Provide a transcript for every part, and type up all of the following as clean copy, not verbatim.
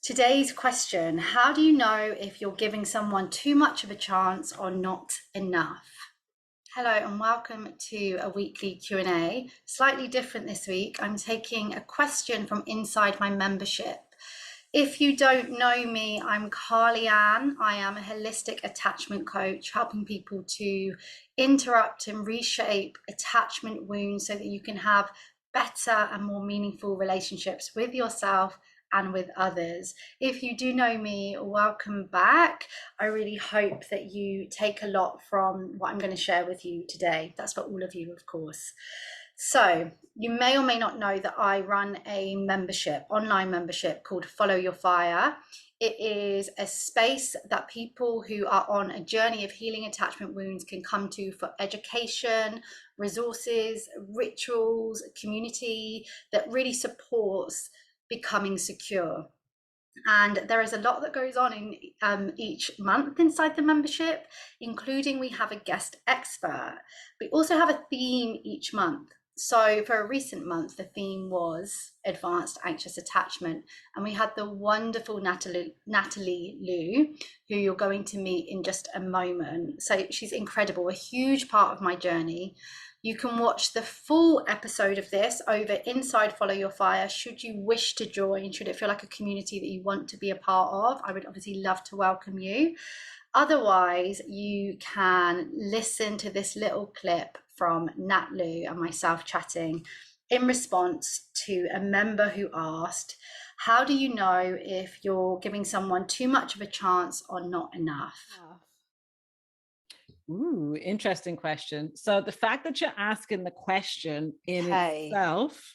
Today's question: how do you know if you're giving someone too much of a chance or not enough? Hello and welcome to a weekly Q&A. Slightly different this week. I'm taking a question from inside my membership. If you don't know me, I'm Carly Ann. I am a holistic attachment coach, helping people to interrupt and reshape attachment wounds so that you can have better and more meaningful relationships with yourself and with others. If you do know me, welcome back. I really hope that you take a lot from what I'm going to share with you today. That's for all of you, of course. So you may or may not know that I run a membership, online membership called Follow Your Fire. It is a space that people who are on a journey of healing attachment wounds can come to for education, resources, rituals, community that really supports becoming secure. And there is a lot that goes on in each month inside the membership, including we have a guest expert. We also have a theme each month. So for a recent month, the theme was advanced anxious attachment. And we had the wonderful Natalie Liu, who you're going to meet in just a moment. So she's incredible, a huge part of my journey. You can watch the full episode of this over inside Follow Your Fire should you wish to join, should it feel like a community that you want to be a part of. I would obviously love to welcome you. Otherwise, you can listen to this little clip from Nat Lu and myself chatting in response to a member who asked, how do you know if you're giving someone too much of a chance or not enough? Ooh, interesting question. So the fact that you're asking the question in Okay. itself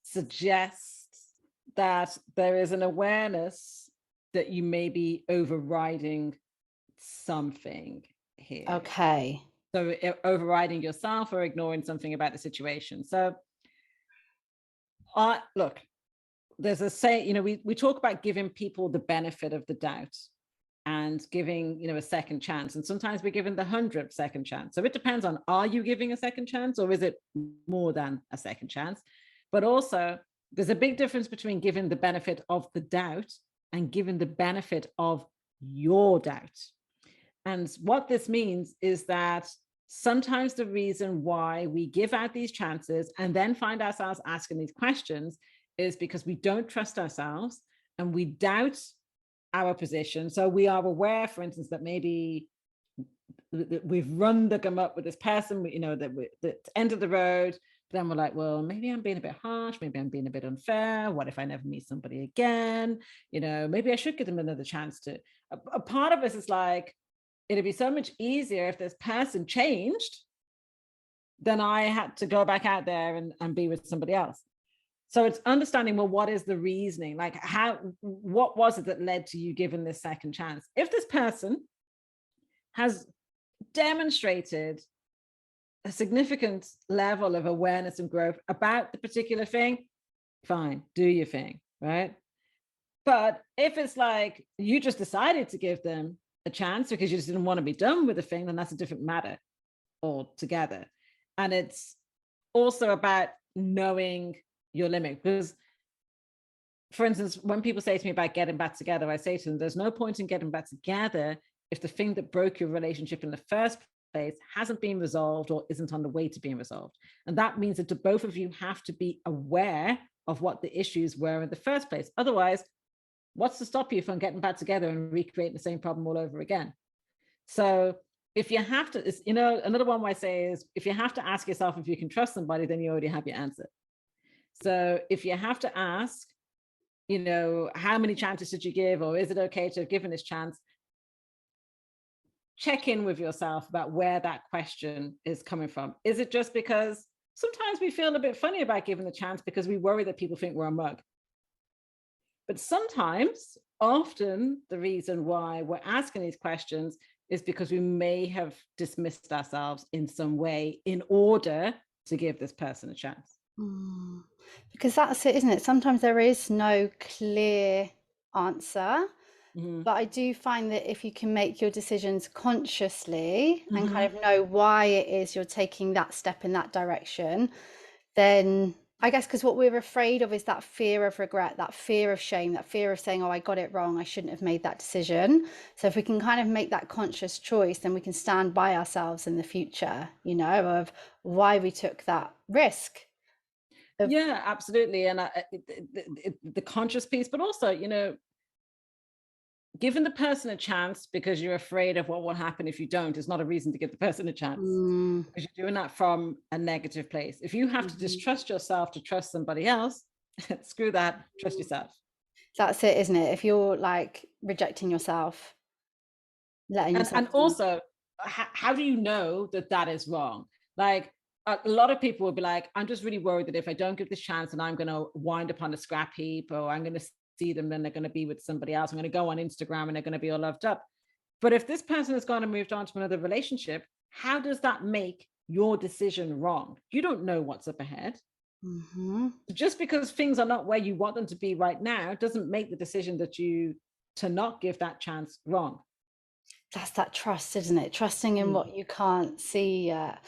suggests that there is an awareness that you may be overriding something here. Okay. So overriding yourself or ignoring something about the situation. So look, there's a say, we talk about giving people the benefit of the doubt and giving, a second chance. And sometimes we're given the 100th second chance. So it depends on, are you giving a second chance or is it more than a second chance? But also there's a big difference between giving the benefit of the doubt and giving the benefit of your doubt. And what this means is that sometimes the reason why we give out these chances and then find ourselves asking these questions is because we don't trust ourselves and we doubt our position. So we are aware, for instance, that maybe we've run the gamut with this person, that's end of the road. But then we're like, well, maybe I'm being a bit harsh. Maybe I'm being a bit unfair. What if I never meet somebody again? Maybe I should give them another chance to. A part of us is like, it'd be so much easier if this person changed than I had to go back out there and be with somebody else. So it's understanding, well, what is the reasoning? Like what was it that led to you giving this second chance? If this person has demonstrated a significant level of awareness and growth about the particular thing, fine, do your thing, right? But if it's like you just decided to give them a chance because you just didn't want to be done with the thing, then that's a different matter altogether. And it's also about knowing your limit, because for instance, when people say to me about getting back together, I say to them, there's no point in getting back together if the thing that broke your relationship in the first place hasn't been resolved or isn't on the way to being resolved. And that means that both of you have to be aware of what the issues were in the first place. Otherwise, what's to stop you from getting back together and recreating the same problem all over again? So if you have to, another one I say is, if you have to ask yourself if you can trust somebody, then you already have your answer. So if you have to ask, how many chances should you give, or is it okay to have given this chance? Check in with yourself about where that question is coming from. Is it just because sometimes we feel a bit funny about giving the chance because we worry that people think we're a mug? But sometimes, often, the reason why we're asking these questions is because we may have dismissed ourselves in some way in order to give this person a chance. Because that's it, isn't it? Sometimes there is no clear answer, but I do find that if you can make your decisions consciously and kind of know why it is you're taking that step in that direction, then I guess because what we're afraid of is that fear of regret, that fear of shame, that fear of saying, oh, I got it wrong, I shouldn't have made that decision. So if we can kind of make that conscious choice, then we can stand by ourselves in the future, you know, of why we took that risk of, Yeah, absolutely. And the conscious piece, but also, you know, giving the person a chance because you're afraid of what will happen if you don't is not a reason to give the person a chance, mm, because you're doing that from a negative place. If you have to mhm. distrust yourself to trust somebody else, screw that, trust yourself. That's it, isn't it? If you're like rejecting yourself, letting yourself And down. also, how do you know that that is wrong? Like, a lot of people will be like, I'm just really worried that if I don't give this chance and I'm going to wind up on a scrap heap, or I'm going to see them, then they're going to be with somebody else. I'm going to go on Instagram and they're going to be all loved up. But if this person has gone and moved on to another relationship, how does that make your decision wrong? You don't know what's up ahead. Hmm. Just because things are not where you want them to be right now doesn't make the decision that you to not give that chance wrong. That's that trust, isn't it? Trusting in Mm. what you can't see yet.